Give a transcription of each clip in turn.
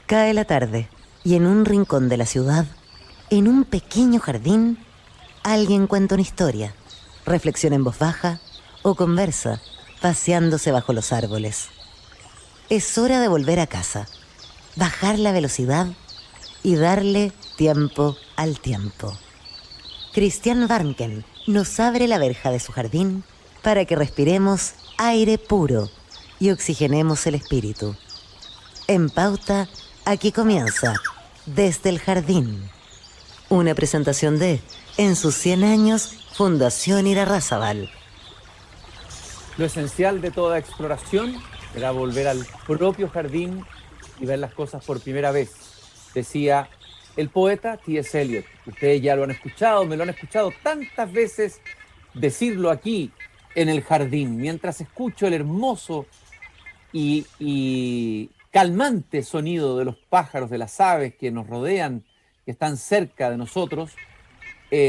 Cae la tarde y en un rincón de la ciudad, en un pequeño jardín, alguien cuenta una historia, reflexiona en voz baja o conversa, paseándose bajo los árboles. Es hora de volver a casa, bajar la velocidad y darle tiempo al tiempo. Christian Warnken nos abre la verja de su jardín para que respiremos aire puro y oxigenemos el espíritu. En Pauta, aquí comienza Desde el Jardín. Una presentación de, en sus 100 años, Fundación Irarrázaval. Lo esencial de toda exploración era volver al propio jardín y ver las cosas por primera vez, decía el poeta T.S. Eliot. Ustedes ya lo han escuchado, me lo han escuchado tantas veces decirlo aquí en el jardín, mientras escucho el hermoso y calmante sonido de los pájaros, de las aves que nos rodean, que están cerca de nosotros.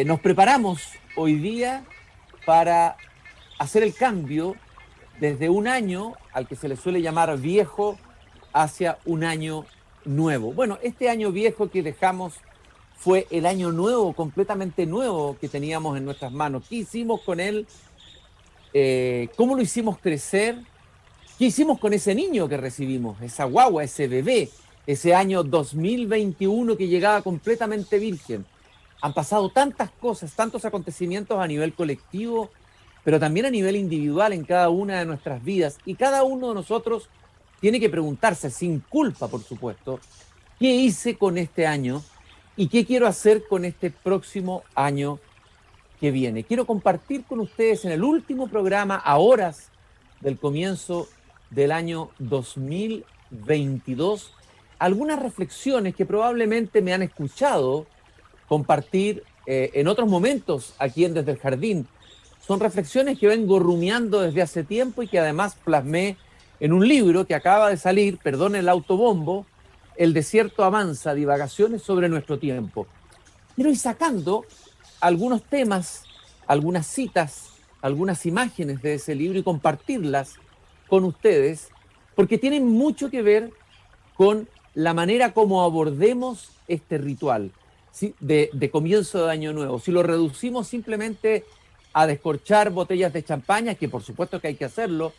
Nos preparamos hoy día para hacer el cambio desde un año al que se le suele llamar viejo hacia un año nuevo. Bueno, este año viejo que dejamos fue el año nuevo, completamente nuevo que teníamos en nuestras manos. ¿Qué hicimos con él? ¿Cómo lo hicimos crecer? ¿Qué hicimos con ese niño que recibimos? Esa guagua, ese bebé, ese año 2021 que llegaba completamente virgen. Han pasado tantas cosas, tantos acontecimientos a nivel colectivo, pero también a nivel individual en cada una de nuestras vidas. Y cada uno de nosotros tiene que preguntarse, sin culpa, por supuesto, ¿qué hice con este año y qué quiero hacer con este próximo año que viene? Quiero compartir con ustedes en el último programa, a horas del comienzo del año 2022, algunas reflexiones que probablemente me han escuchado compartir en otros momentos aquí en Desde el Jardín. Son reflexiones que vengo rumiando desde hace tiempo y que además plasmé en un libro que acaba de salir, perdón el autobombo, El desierto avanza, divagaciones sobre nuestro tiempo. Quiero ir sacando algunos temas, algunas citas, algunas imágenes de ese libro y compartirlas con ustedes, porque tienen mucho que ver con la manera como abordemos este ritual, ¿sí? de comienzo de año nuevo. Si lo reducimos simplemente a descorchar botellas de champaña, que por supuesto que hay que hacerlo,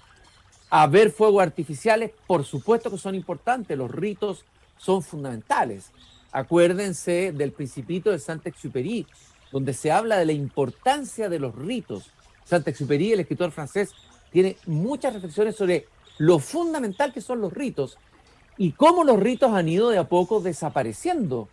a ver fuegos artificiales, por supuesto que son importantes, los ritos son fundamentales. Acuérdense del Principito de Saint-Exupéry, donde se habla de la importancia de los ritos. Saint-Exupéry, el escritor francés, tiene muchas reflexiones sobre lo fundamental que son los ritos y cómo los ritos han ido de a poco desapareciendo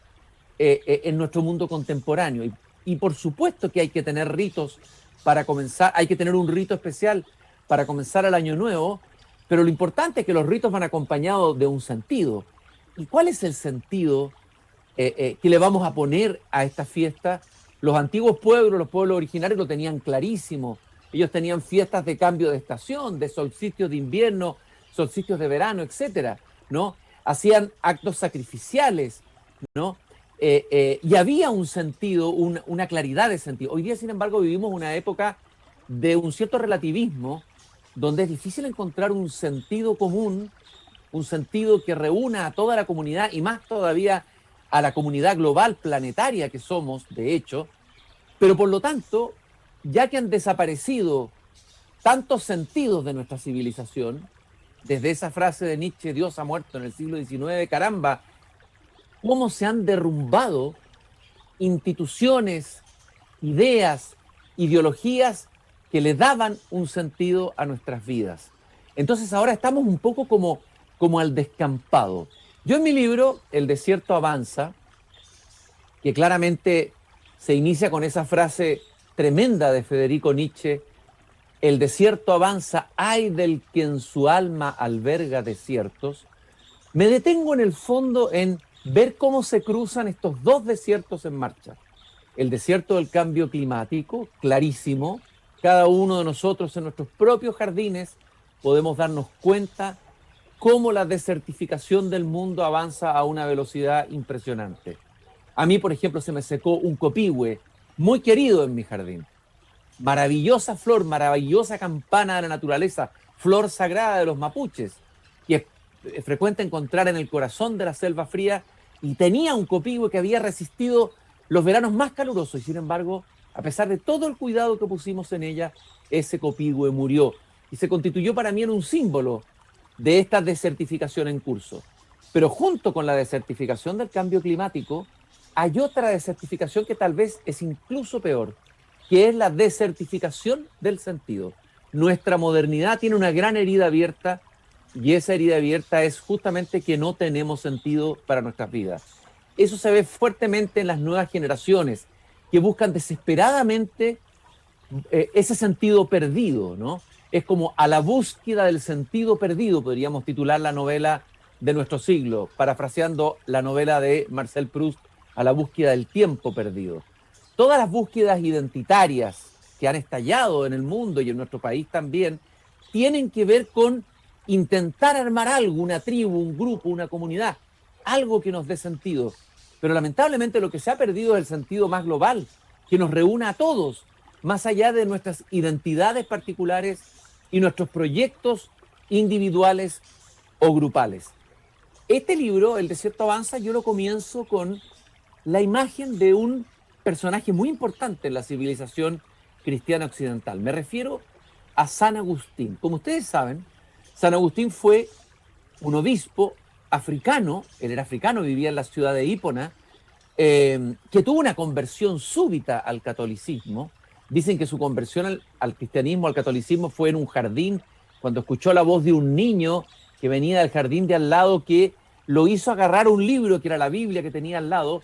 en nuestro mundo contemporáneo. Y por supuesto que hay que tener ritos para comenzar, hay que tener un rito especial para comenzar el año nuevo, pero lo importante es que los ritos van acompañados de un sentido. ¿Y cuál es el sentido que le vamos a poner a esta fiesta? Los antiguos pueblos, los pueblos originarios lo tenían clarísimo. Ellos tenían fiestas de cambio de estación, de solsticios de invierno, solsticios de verano, etcétera, ¿no? Hacían actos sacrificiales, ¿no? Y había un sentido, una claridad de sentido. Hoy día, sin embargo, vivimos una época de un cierto relativismo, donde es difícil encontrar un sentido común, un sentido que reúna a toda la comunidad y más todavía a la comunidad global planetaria que somos, de hecho. Pero por lo tanto, ya que han desaparecido tantos sentidos de nuestra civilización, desde esa frase de Nietzsche, Dios ha muerto en el siglo XIX, caramba, cómo se han derrumbado instituciones, ideas, ideologías que le daban un sentido a nuestras vidas. Entonces ahora estamos un poco como al descampado. Yo en mi libro, El desierto avanza, que claramente se inicia con esa frase tremenda de Federico Nietzsche, el desierto avanza, ay del que en su alma alberga desiertos, me detengo en el fondo en ver cómo se cruzan estos dos desiertos en marcha. El desierto del cambio climático, clarísimo, cada uno de nosotros en nuestros propios jardines podemos darnos cuenta cómo la desertificación del mundo avanza a una velocidad impresionante. A mí, por ejemplo, se me secó un copihue muy querido en mi jardín. Maravillosa flor, maravillosa campana de la naturaleza, flor sagrada de los mapuches, que frecuente encontrar en el corazón de la selva fría, y tenía un copihue que había resistido los veranos más calurosos, y sin embargo, a pesar de todo el cuidado que pusimos en ella, ese copihue murió y se constituyó para mí en un símbolo de esta desertificación en curso. Pero junto con la desertificación del cambio climático, hay otra desertificación que tal vez es incluso peor, que es la desertificación del sentido. Nuestra modernidad tiene una gran herida abierta, y esa herida abierta es justamente que no tenemos sentido para nuestras vidas. Eso se ve fuertemente en las nuevas generaciones, que buscan desesperadamente ese sentido perdido, ¿no? Es como a la búsqueda del sentido perdido, podríamos titular la novela de nuestro siglo, parafraseando la novela de Marcel Proust, A la búsqueda del tiempo perdido. Todas las búsquedas identitarias que han estallado en el mundo y en nuestro país también, tienen que ver con intentar armar algo, una tribu, un grupo, una comunidad, algo que nos dé sentido. Pero lamentablemente lo que se ha perdido es el sentido más global, que nos reúna a todos, más allá de nuestras identidades particulares y nuestros proyectos individuales o grupales. Este libro, El desierto avanza, yo lo comienzo con la imagen de un personaje muy importante en la civilización cristiana occidental. Me refiero a San Agustín. Como ustedes saben, San Agustín fue un obispo africano, él era africano, vivía en la ciudad de Hipona, que tuvo una conversión súbita al catolicismo. Dicen que su conversión al cristianismo, al catolicismo, fue en un jardín, cuando escuchó la voz de un niño que venía del jardín de al lado, que lo hizo agarrar un libro, que era la Biblia que tenía al lado,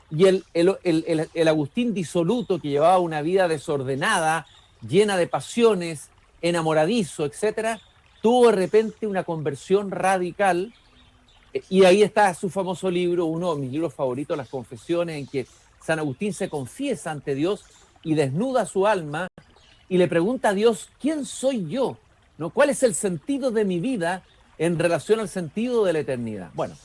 y el Agustín disoluto, que llevaba una vida desordenada, llena de pasiones, enamoradizo, etcétera, tuvo de repente una conversión radical, y ahí está su famoso libro, uno de mis libros favoritos, Las Confesiones, en que San Agustín se confiesa ante Dios y desnuda su alma y le pregunta a Dios, ¿quién soy yo? ¿No? ¿Cuál es el sentido de mi vida en relación al sentido de la eternidad? Bueno,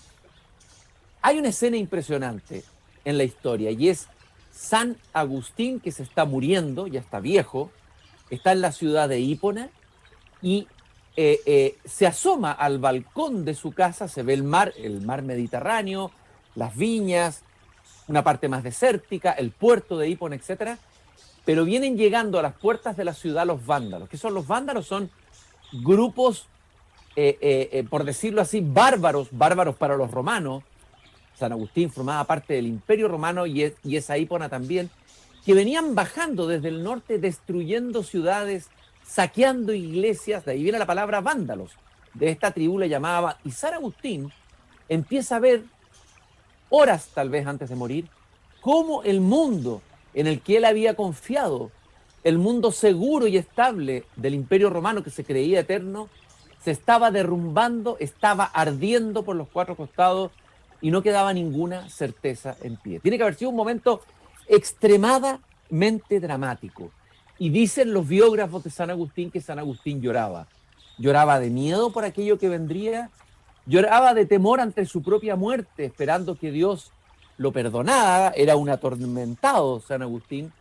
hay una escena impresionante en la historia, y es San Agustín, que se está muriendo, ya está viejo, está en la ciudad de Hipona, y se asoma al balcón de su casa, se ve el mar Mediterráneo, las viñas, una parte más desértica, el puerto de Hipona, etcétera, pero vienen llegando a las puertas de la ciudad los vándalos. ¿Qué son los vándalos? Son grupos, por decirlo así, bárbaros para los romanos. San Agustín formaba parte del Imperio Romano, y esa Hipona también, que venían bajando desde el norte, destruyendo ciudades, saqueando iglesias. De ahí viene la palabra vándalos, de esta tribu le llamaba. Y San Agustín empieza a ver, horas tal vez antes de morir, cómo el mundo en el que él había confiado, el mundo seguro y estable del Imperio Romano, que se creía eterno, se estaba derrumbando, estaba ardiendo por los cuatro costados, y no quedaba ninguna certeza en pie. Tiene que haber sido un momento extremadamente dramático. Y dicen los biógrafos de San Agustín que San Agustín lloraba. Lloraba de miedo por aquello que vendría, lloraba de temor ante su propia muerte, esperando que Dios lo perdonara. Era un atormentado San Agustín.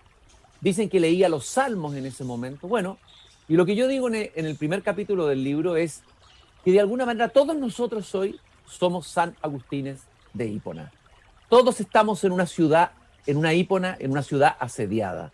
Dicen que leía los salmos en ese momento. Bueno, y lo que yo digo en el primer capítulo del libro es que de alguna manera todos nosotros hoy somos San Agustines de Hipona. Todos estamos en una ciudad, en una Hipona, en una ciudad asediada.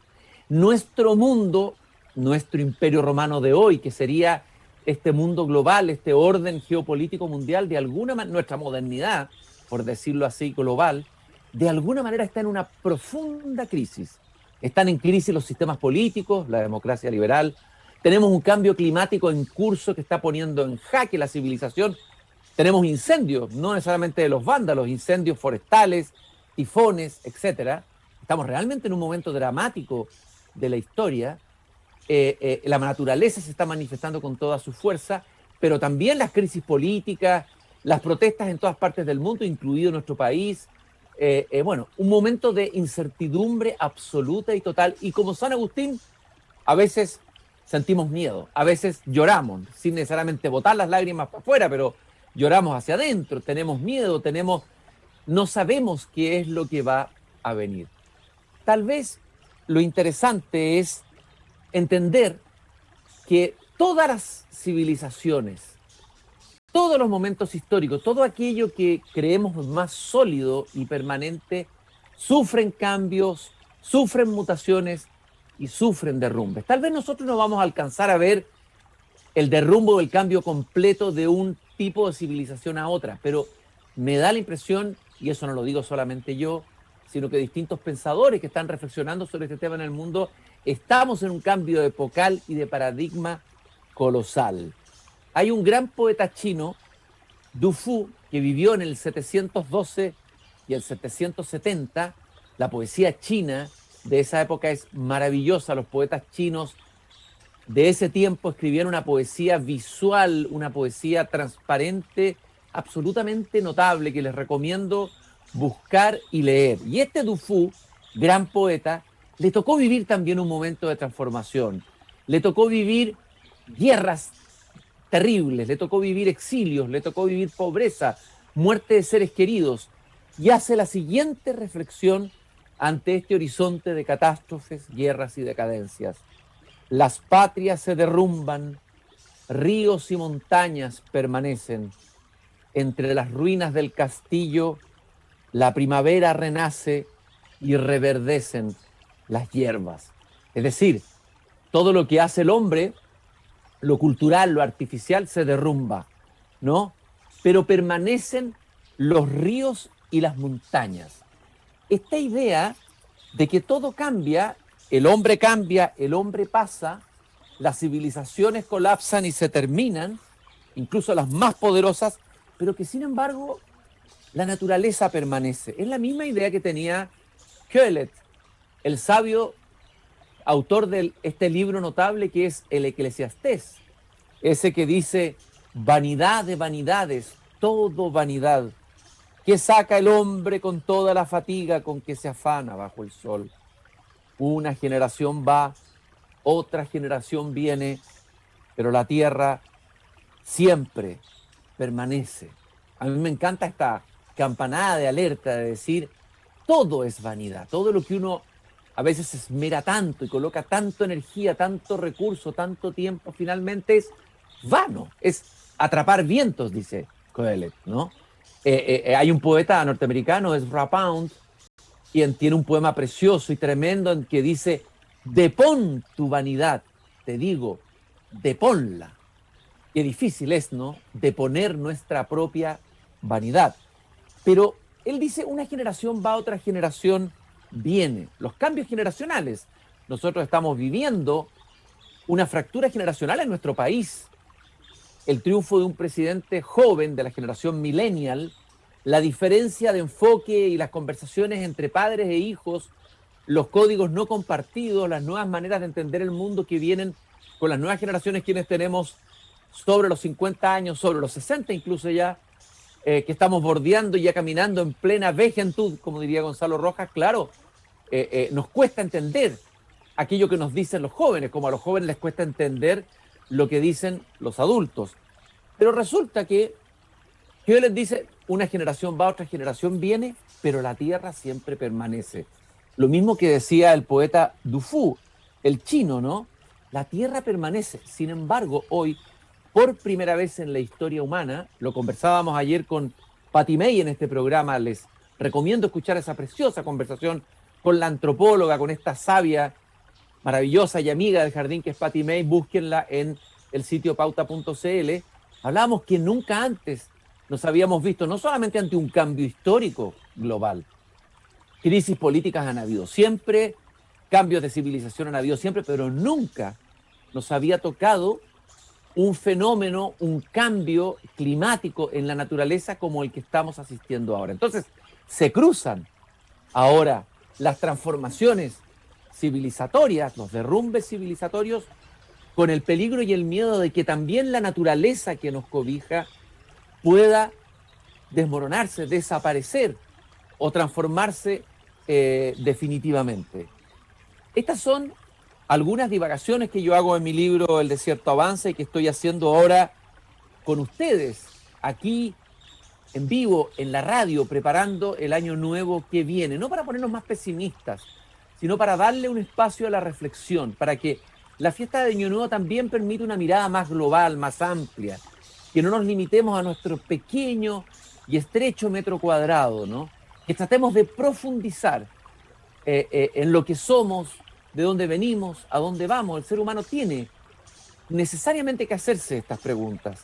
Nuestro mundo, nuestro imperio romano de hoy, que sería este mundo global, este orden geopolítico mundial, de alguna manera, nuestra modernidad, por decirlo así, global, de alguna manera está en una profunda crisis. Están en crisis los sistemas políticos, la democracia liberal. Tenemos un cambio climático en curso que está poniendo en jaque la civilización. Tenemos incendios, no necesariamente de los vándalos, incendios forestales, tifones, etcétera. Estamos realmente en un momento dramático de la historia. La naturaleza se está manifestando con toda su fuerza, pero también las crisis políticas, las protestas en todas partes del mundo, incluido nuestro país. Bueno, un momento de incertidumbre absoluta y total. Y como San Agustín, a veces sentimos miedo, a veces lloramos, sin necesariamente botar las lágrimas para afuera, pero lloramos hacia adentro, tenemos miedo, no sabemos qué es lo que va a venir. Tal vez lo interesante es entender que todas las civilizaciones todos los momentos históricos, todo aquello que creemos más sólido y permanente, sufren cambios, sufren mutaciones y sufren derrumbes. Tal vez nosotros no vamos a alcanzar a ver el derrumbe o el cambio completo de un tipo de civilización a otra, pero me da la impresión, y eso no lo digo solamente yo, sino que distintos pensadores que están reflexionando sobre este tema en el mundo, estamos en un cambio epocal y de paradigma colosal. Hay un gran poeta chino, Du Fu, que vivió en el 712 y el 770. La poesía china de esa época es maravillosa. Los poetas chinos de ese tiempo escribían una poesía visual, una poesía transparente, absolutamente notable, que les recomiendo buscar y leer. Y este Du Fu, gran poeta, le tocó vivir también un momento de transformación. Le tocó vivir guerras terribles, le tocó vivir exilios, le tocó vivir pobreza, muerte de seres queridos, y hace la siguiente reflexión ante este horizonte de catástrofes, guerras y decadencias. Las patrias se derrumban, ríos y montañas permanecen. Entre las ruinas del castillo, la primavera renace y reverdecen las hierbas. Es decir, todo lo que hace el hombre, lo cultural, lo artificial, se derrumba, ¿no? Pero permanecen los ríos y las montañas. Esta idea de que todo cambia, el hombre pasa, las civilizaciones colapsan y se terminan, incluso las más poderosas, pero que sin embargo la naturaleza permanece. Es la misma idea que tenía Kohelet, el sabio autor de este libro notable que es el Eclesiastés, ese que dice, vanidad de vanidades, todo vanidad, que saca el hombre con toda la fatiga con que se afana bajo el sol. Una generación va, otra generación viene, pero la tierra siempre permanece. A mí me encanta esta campanada de alerta de decir, todo es vanidad, todo lo que uno a veces se esmera tanto y coloca tanto energía, tanto recurso, tanto tiempo, finalmente es vano, es atrapar vientos, dice Kohelet, ¿no? Hay un poeta norteamericano, Ezra Pound, quien tiene un poema precioso y tremendo en que dice, depón tu vanidad, te digo, deponla. Qué difícil es, ¿no? Deponer nuestra propia vanidad. Pero él dice, una generación va, otra generación viene. Los cambios generacionales. Nosotros estamos viviendo una fractura generacional en nuestro país. El triunfo de un presidente joven de la generación millennial, la diferencia de enfoque y las conversaciones entre padres e hijos, los códigos no compartidos, las nuevas maneras de entender el mundo que vienen con las nuevas generaciones, quienes tenemos sobre los 50 años, sobre los 60 incluso ya, que estamos bordeando y ya caminando en plena vejentud, como diría Gonzalo Rojas, claro, nos cuesta entender aquello que nos dicen los jóvenes, como a los jóvenes les cuesta entender lo que dicen los adultos. Pero resulta que Dios les dice, una generación va, otra generación viene, pero la tierra siempre permanece. Lo mismo que decía el poeta Du Fu, el chino, ¿no? La tierra permanece. Sin embargo, hoy, por primera vez en la historia humana, lo conversábamos ayer con Patty May en este programa, les recomiendo escuchar esa preciosa conversación con la antropóloga, con esta sabia, maravillosa y amiga del jardín que es Patty May, búsquenla en el sitio pauta.cl. Hablábamos que nunca antes nos habíamos visto, no solamente ante un cambio histórico global, crisis políticas han habido siempre, cambios de civilización han habido siempre, pero nunca nos había tocado un fenómeno, un cambio climático en la naturaleza como el que estamos asistiendo ahora. Entonces, se cruzan ahora las transformaciones civilizatorias, los derrumbes civilizatorios, con el peligro y el miedo de que también la naturaleza que nos cobija pueda desmoronarse, desaparecer o transformarse definitivamente. Estas son algunas divagaciones que yo hago en mi libro El desierto avanza y que estoy haciendo ahora con ustedes, aquí en vivo, en la radio, preparando el año nuevo que viene. No para ponernos más pesimistas, sino para darle un espacio a la reflexión, para que la fiesta de Año Nuevo también permita una mirada más global, más amplia, que no nos limitemos a nuestro pequeño y estrecho metro cuadrado, ¿no? Que tratemos de profundizar en lo que somos, de dónde venimos, a dónde vamos. El ser humano tiene necesariamente que hacerse estas preguntas.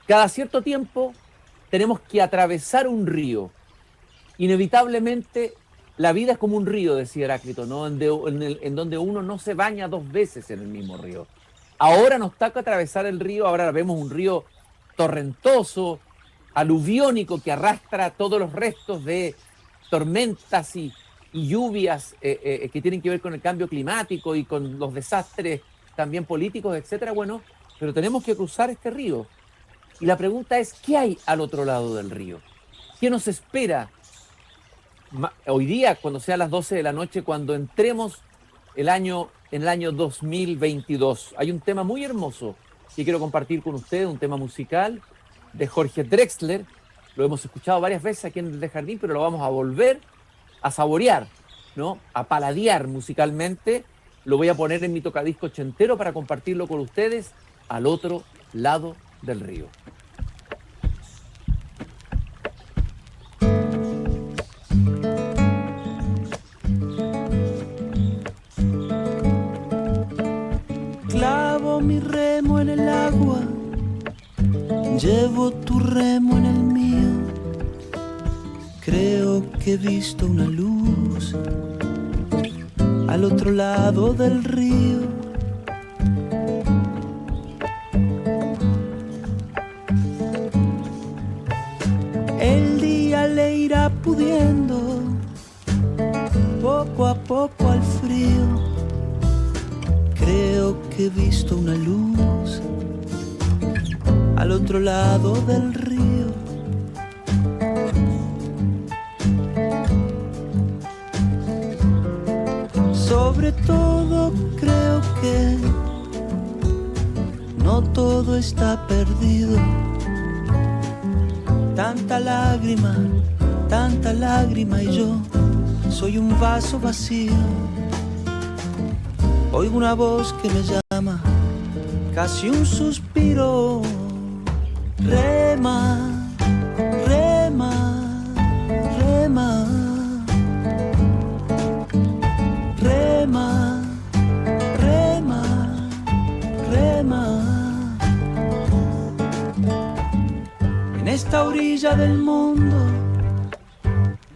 Cada cierto tiempo tenemos que atravesar un río. Inevitablemente la vida es como un río, decía Heráclito, ¿no? En donde uno no se baña dos veces en el mismo río. Ahora nos toca atravesar el río, ahora vemos un río torrentoso, aluviónico, que arrastra todos los restos de tormentas y lluvias que tienen que ver con el cambio climático y con los desastres también políticos, etcétera. Bueno, pero tenemos que cruzar este río. Y la pregunta es, ¿qué hay al otro lado del río? ¿Qué nos espera hoy día, cuando sea las 12 de la noche, cuando entremos en el año 2022? Hay un tema muy hermoso que quiero compartir con ustedes, un tema musical de Jorge Drexler. Lo hemos escuchado varias veces aquí en el Jardín, pero lo vamos a volver a saborear, ¿no? A paladear musicalmente. Lo voy a poner en mi tocadisco ochentero para compartirlo con ustedes, Al otro lado del río. Clavo mi remo en el agua, llevo tu remo en el mío. Creo que he visto una luz al otro lado del río. El día le irá pudiendo poco a poco al frío. Creo que he visto una luz al otro lado del río. Sobre todo creo que no todo está perdido. Tanta lágrima y yo soy un vaso vacío. Oigo una voz que me llama, casi un suspiro. Rema, rema, rema. Rema, rema, rema. En esta orilla del mundo,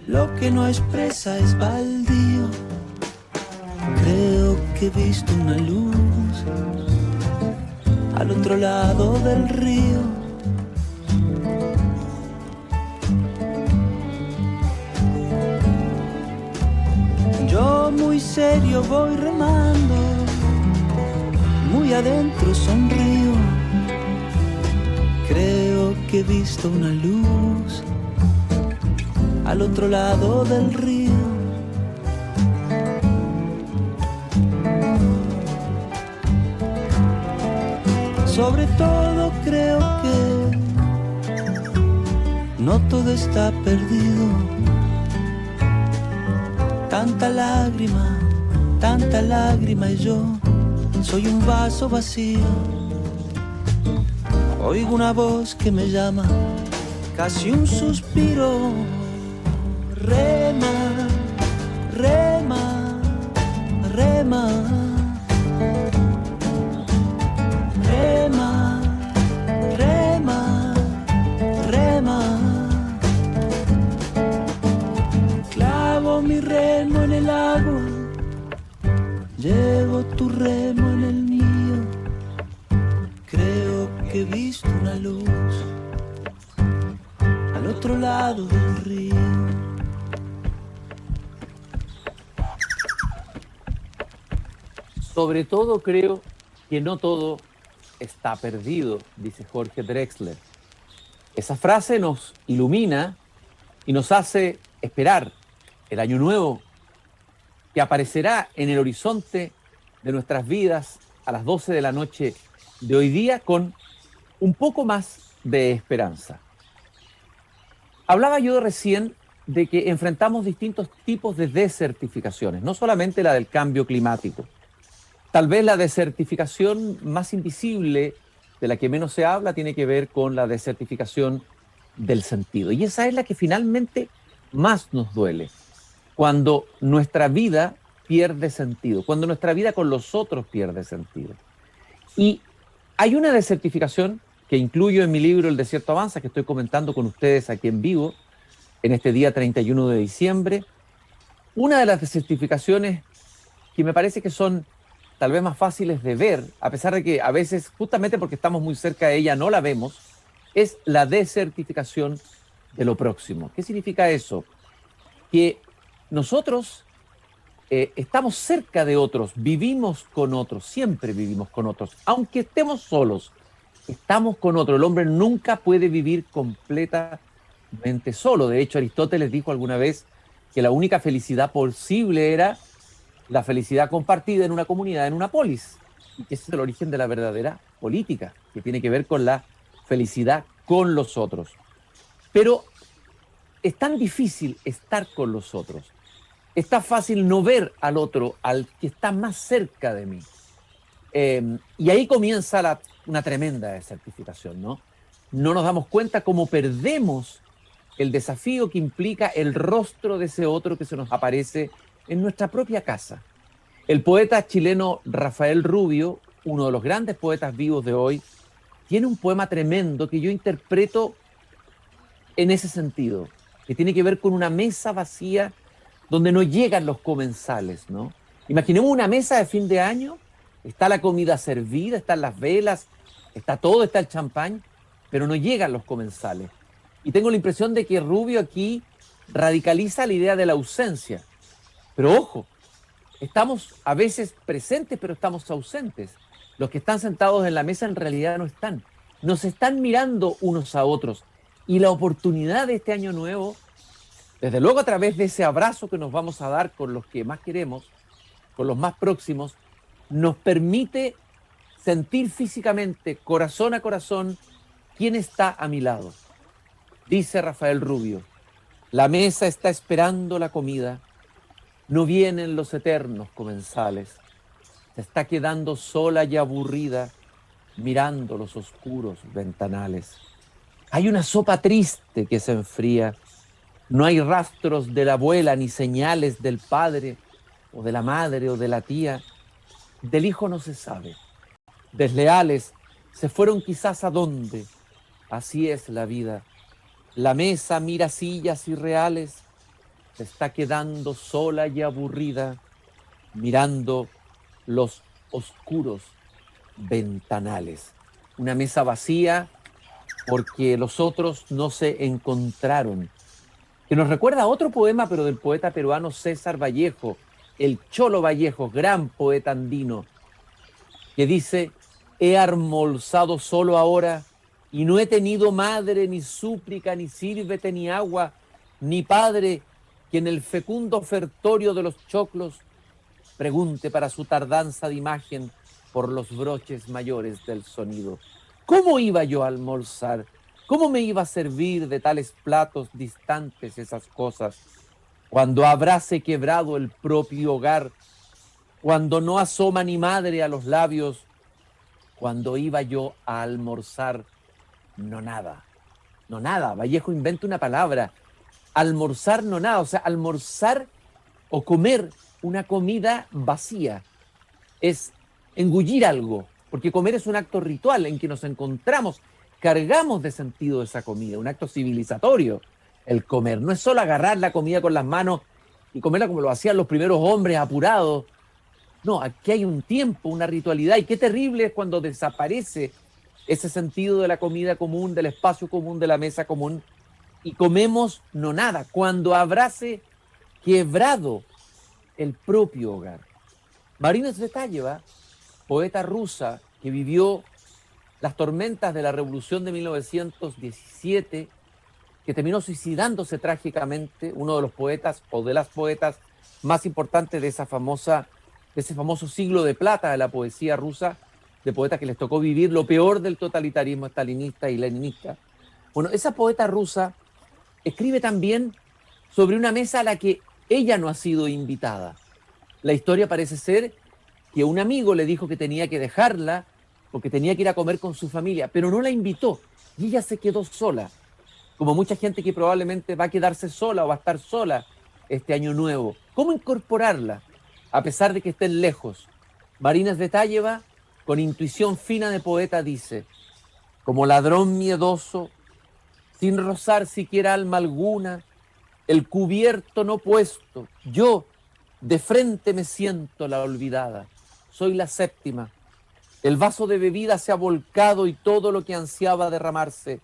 lo que no expresa es baldío. Creo que he visto una luz al otro lado del río. Yo muy serio voy remando, muy adentro sonrío. Creo que he visto una luz al otro lado del río. Sobre todo creo que no todo está perdido. Tanta lágrima y yo soy un vaso vacío. Oigo una voz que me llama, casi un suspiro. Rema, rema, rema. Rema, rema, rema. Clavo mi remo en el agua, llevo tu remo en el mío. Creo que he visto una luz al otro lado del río. Sobre todo creo que no todo está perdido, dice Jorge Drexler. Esa frase nos ilumina y nos hace esperar el año nuevo que aparecerá en el horizonte de nuestras vidas a las 12 de la noche de hoy día con un poco más de esperanza. Hablaba yo recién de que enfrentamos distintos tipos de desertificaciones, no solamente la del cambio climático. Tal vez la desertificación más invisible de la que menos se habla tiene que ver con la desertificación del sentido. Y esa es la que finalmente más nos duele, cuando nuestra vida pierde sentido, cuando nuestra vida con los otros pierde sentido. Y hay una desertificación que incluyo en mi libro El desierto avanza, que estoy comentando con ustedes aquí en vivo, en este día 31 de diciembre. Una de las desertificaciones que me parece que son tal vez más fáciles de ver, a pesar de que a veces, justamente porque estamos muy cerca de ella, no la vemos, es la desertificación de lo próximo. ¿Qué significa eso? Que nosotros estamos cerca de otros, vivimos con otros, siempre vivimos con otros, aunque estemos solos, estamos con otros. El hombre nunca puede vivir completamente solo. De hecho, Aristóteles dijo alguna vez que la única felicidad posible era la felicidad compartida en una comunidad, en una polis. Y ese es el origen de la verdadera política, que tiene que ver con la felicidad con los otros. Pero es tan difícil estar con los otros. Es tan fácil no ver al otro, al que está más cerca de mí. Y ahí comienza una tremenda desertificación, ¿no? No nos damos cuenta cómo perdemos el desafío que implica el rostro de ese otro que se nos aparece en nuestra propia casa. El poeta chileno Rafael Rubio, uno de los grandes poetas vivos de hoy, tiene un poema tremendo que yo interpreto en ese sentido, que tiene que ver con una mesa vacía donde no llegan los comensales, ¿no? Imaginemos una mesa de fin de año, está la comida servida, están las velas, está todo, está el champán, pero no llegan los comensales. Y tengo la impresión de que Rubio aquí radicaliza la idea de la ausencia. Pero ojo, estamos a veces presentes, pero estamos ausentes. Los que están sentados en la mesa en realidad no están. Nos están mirando unos a otros. Y la oportunidad de este año nuevo, desde luego a través de ese abrazo que nos vamos a dar con los que más queremos, con los más próximos, nos permite sentir físicamente, corazón a corazón, quién está a mi lado. Dice Rafael Rubio, la mesa está esperando la comida, no vienen los eternos comensales, se está quedando sola y aburrida mirando los oscuros ventanales. Hay una sopa triste que se enfría, no hay rastros de la abuela ni señales del padre o de la madre o de la tía, del hijo no se sabe. Desleales se fueron quizás a dónde, así es la vida. La mesa mira sillas irreales, se está quedando sola y aburrida, mirando los oscuros ventanales. Una mesa vacía porque los otros no se encontraron. Que nos recuerda a otro poema, pero del poeta peruano César Vallejo, el Cholo Vallejo, gran poeta andino, que dice, he almorzado solo ahora y no he tenido madre, ni súplica, ni sírvete, ni agua, ni padre que en el fecundo ofertorio de los choclos pregunte para su tardanza de imagen por los broches mayores del sonido. ¿Cómo iba yo a almorzar? ¿Cómo me iba a servir de tales platos distantes esas cosas? Cuando habráse quebrado el propio hogar, cuando no asoma ni madre a los labios, cuando iba yo a almorzar, no nada. No nada. Vallejo inventa una palabra. Almorzar no nada. O sea, almorzar o comer una comida vacía es engullir algo, porque comer es un acto ritual en que nos encontramos, cargamos de sentido esa comida, un acto civilizatorio. El comer no es solo agarrar la comida con las manos y comerla como lo hacían los primeros hombres apurados. No, aquí hay un tiempo, una ritualidad, y qué terrible es cuando desaparece ese sentido de la comida común, del espacio común, de la mesa común, y comemos no nada, cuando habráse quebrado el propio hogar. Marina Tsvetaeva, poeta rusa que vivió las tormentas de la Revolución de 1917, que terminó suicidándose trágicamente, uno de los poetas o de las poetas más importantes de ese famoso siglo de plata de la poesía rusa, de poetas que les tocó vivir lo peor del totalitarismo stalinista y leninista. Bueno, esa poeta rusa escribe también sobre una mesa a la que ella no ha sido invitada. La historia parece ser que un amigo le dijo que tenía que dejarla porque tenía que ir a comer con su familia, pero no la invitó y ella se quedó sola, como mucha gente que probablemente va a quedarse sola o va a estar sola este año nuevo. ¿Cómo incorporarla a pesar de que estén lejos? Marina Tsvetaeva, con intuición fina de poeta, dice: como ladrón miedoso, sin rozar siquiera alma alguna, el cubierto no puesto, yo de frente me siento la olvidada. Soy la séptima. El vaso de bebida se ha volcado y todo lo que ansiaba derramarse,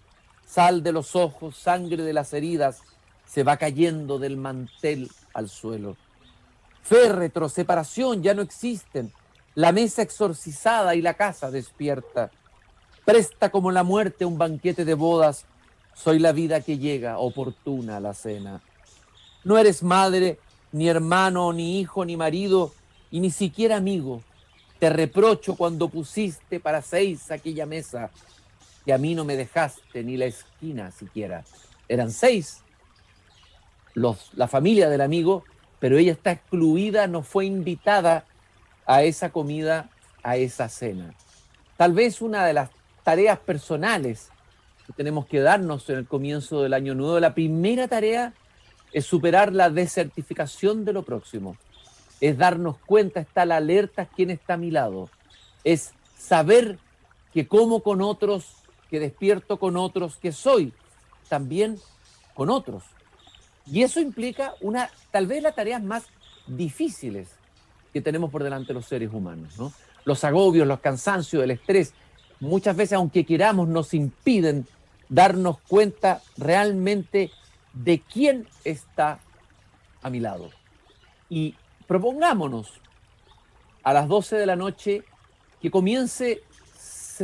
sal de los ojos, sangre de las heridas, se va cayendo del mantel al suelo. Féretro, separación ya no existen. La mesa exorcizada y la casa despierta. Presta como la muerte un banquete de bodas. Soy la vida que llega, oportuna la cena. No eres madre, ni hermano, ni hijo, ni marido, y ni siquiera amigo. Te reprocho cuando pusiste para 6 aquella mesa, que a mí no me dejaste ni la esquina siquiera. Eran 6 la familia del amigo, pero ella está excluida, no fue invitada a esa comida, a esa cena. Tal vez una de las tareas personales que tenemos que darnos en el comienzo del año nuevo, la primera tarea es superar la desertificación de lo próximo. Es darnos cuenta, estar alerta quién está a mi lado. Es saber que como con otros, que despierto con otros, que soy también con otros. Y eso implica tal vez las tareas más difíciles que tenemos por delante los seres humanos, ¿no? Los agobios, los cansancios, el estrés, muchas veces, aunque queramos, nos impiden darnos cuenta realmente de quién está a mi lado. Y propongámonos a las 12 de la noche que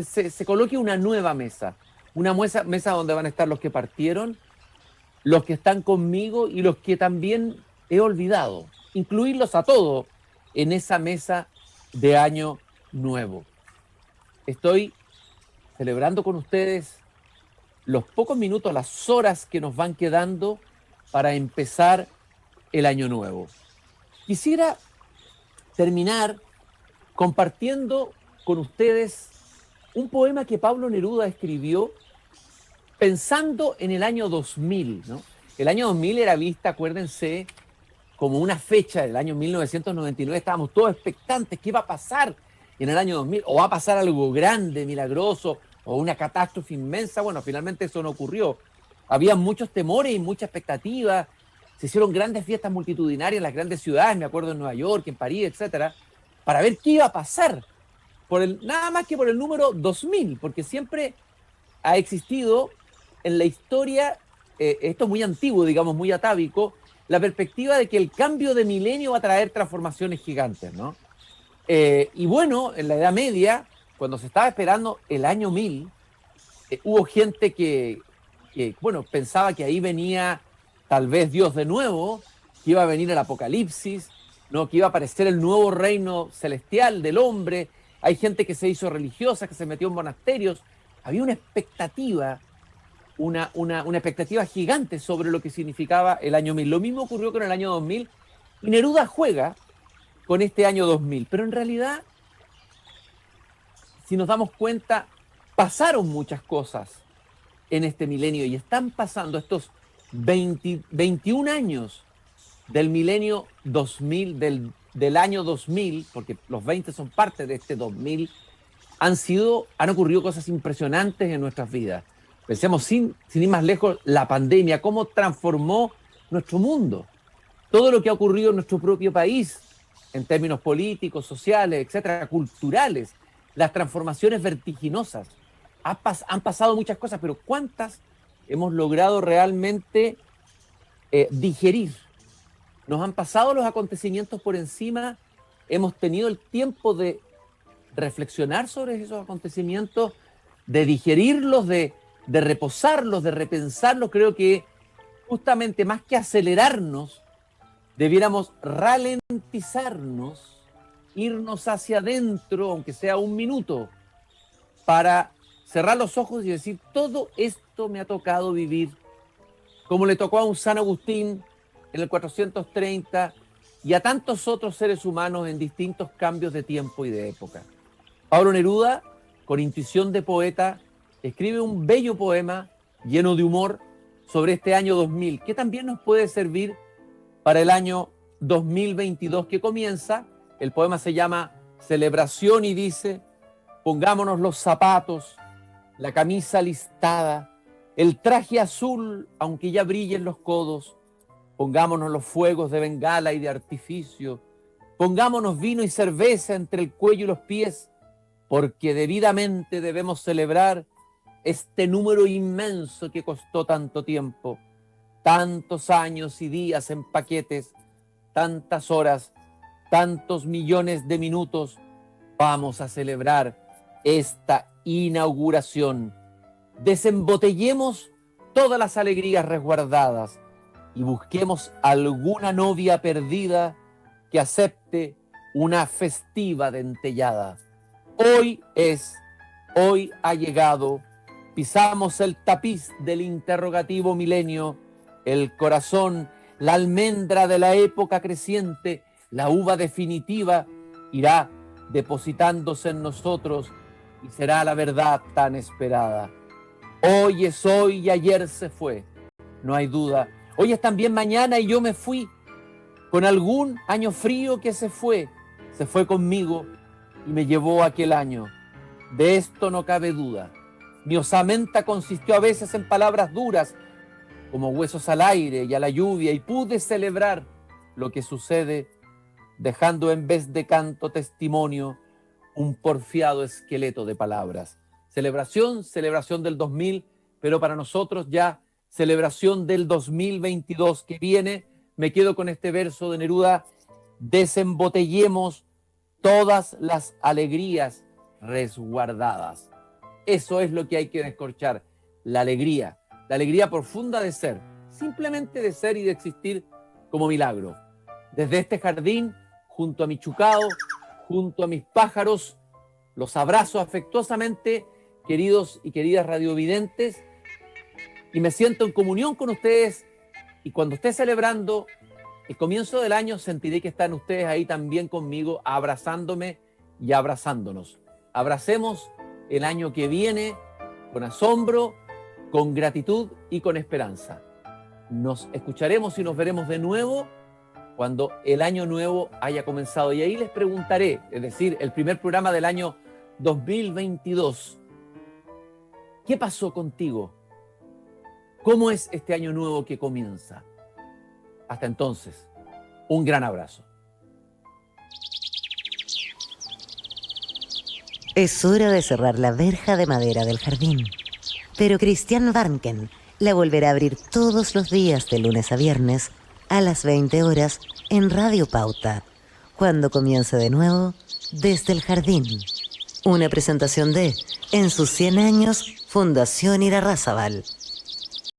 se coloque una nueva mesa, una mesa donde van a estar los que partieron, los que están conmigo y los que también he olvidado, incluirlos a todos en esa mesa de año nuevo. Estoy celebrando con ustedes los pocos minutos, las horas que nos van quedando para empezar el año nuevo. Quisiera terminar compartiendo con ustedes un poema que Pablo Neruda escribió pensando en el año 2000, ¿no? El año 2000 era vista, acuérdense, como una fecha del año 1999. Estábamos todos expectantes. ¿Qué va a pasar en el año 2000? ¿O va a pasar algo grande, milagroso, o una catástrofe inmensa? Bueno, finalmente eso no ocurrió. Había muchos temores y mucha expectativa. Se hicieron grandes fiestas multitudinarias en las grandes ciudades, me acuerdo en Nueva York, en París, etcétera, para ver qué iba a pasar. Nada más que por el número 2000, porque siempre ha existido en la historia, esto es muy antiguo, digamos, muy atávico, la perspectiva de que el cambio de milenio va a traer transformaciones gigantes, ¿no? Y bueno, en la Edad Media, cuando se estaba esperando el año 1000, hubo gente que, bueno, pensaba que ahí venía tal vez Dios de nuevo, que iba a venir el apocalipsis, ¿no? Que iba a aparecer el nuevo reino celestial del hombre. Hay gente que se hizo religiosa, que se metió en monasterios. Había una expectativa, una expectativa gigante sobre lo que significaba el año 1000. Lo mismo ocurrió con el año 2000, y Neruda juega con este año 2000. Pero en realidad, si nos damos cuenta, pasaron muchas cosas en este milenio y están pasando estos 21 años del milenio 2000, del año 2000, porque los 20 son parte de este 2000, han ocurrido cosas impresionantes en nuestras vidas. Pensemos sin ir más lejos, la pandemia, cómo transformó nuestro mundo. Todo lo que ha ocurrido en nuestro propio país, en términos políticos, sociales, etcétera, culturales, las transformaciones vertiginosas. Han pasado muchas cosas, pero ¿cuántas hemos logrado realmente digerir? Nos han pasado los acontecimientos por encima, hemos tenido el tiempo de reflexionar sobre esos acontecimientos, de digerirlos, de reposarlos, de repensarlos. Creo que justamente más que acelerarnos, debiéramos ralentizarnos, irnos hacia adentro, aunque sea un minuto, para cerrar los ojos y decir, todo esto me ha tocado vivir, como le tocó a un San Agustín en el 430 y a tantos otros seres humanos en distintos cambios de tiempo y de época. Pablo Neruda con intuición de poeta, escribe un bello poema lleno de humor sobre este año 2000, que también nos puede servir para el año 2022 que comienza. El poema se llama Celebración y dice: pongámonos los zapatos, la camisa listada, el traje azul, aunque ya brillen los codos, pongámonos los fuegos de bengala y de artificio, pongámonos vino y cerveza entre el cuello y los pies, porque debidamente debemos celebrar este número inmenso que costó tanto tiempo, tantos años y días en paquetes, tantas horas, tantos millones de minutos. Vamos a celebrar esta inauguración. Desembotellemos todas las alegrías resguardadas y busquemos alguna novia perdida que acepte una festiva dentellada. Hoy ha llegado, pisamos el tapiz del interrogativo milenio, el corazón, la almendra de la época creciente, la uva definitiva irá depositándose en nosotros y será la verdad tan esperada. Hoy es hoy y ayer se fue, no hay duda. Hoy es también mañana y yo me fui, con algún año frío que se fue conmigo y me llevó aquel año. De esto no cabe duda. Mi osamenta consistió a veces en palabras duras, como huesos al aire y a la lluvia, y pude celebrar lo que sucede, dejando en vez de canto testimonio un porfiado esqueleto de palabras. Celebración del 2000, pero para nosotros ya celebración del 2022 que viene. Me quedo con este verso de Neruda: desembotellemos todas las alegrías resguardadas. Eso es lo que hay que descorchar, la alegría profunda de ser, simplemente de ser y de existir como milagro. Desde este jardín, junto a mi chucao, junto a mis pájaros, los abrazo afectuosamente, queridos y queridas radiovidentes, y me siento en comunión con ustedes, y cuando esté celebrando el comienzo del año, sentiré que están ustedes ahí también conmigo, abrazándome y abrazándonos. Abracemos el año que viene con asombro, con gratitud y con esperanza. Nos escucharemos y nos veremos de nuevo cuando el año nuevo haya comenzado. Y ahí les preguntaré, es decir, el primer programa del año 2022, ¿qué pasó contigo? ¿Cómo es este año nuevo que comienza? Hasta entonces, un gran abrazo. Es hora de cerrar la verja de madera del jardín. Pero Christian Warnken la volverá a abrir todos los días de lunes a viernes a las 20 horas en Radio Pauta, cuando comience de nuevo Desde el Jardín. Una presentación de, en sus 100 años, Fundación Irarrázaval.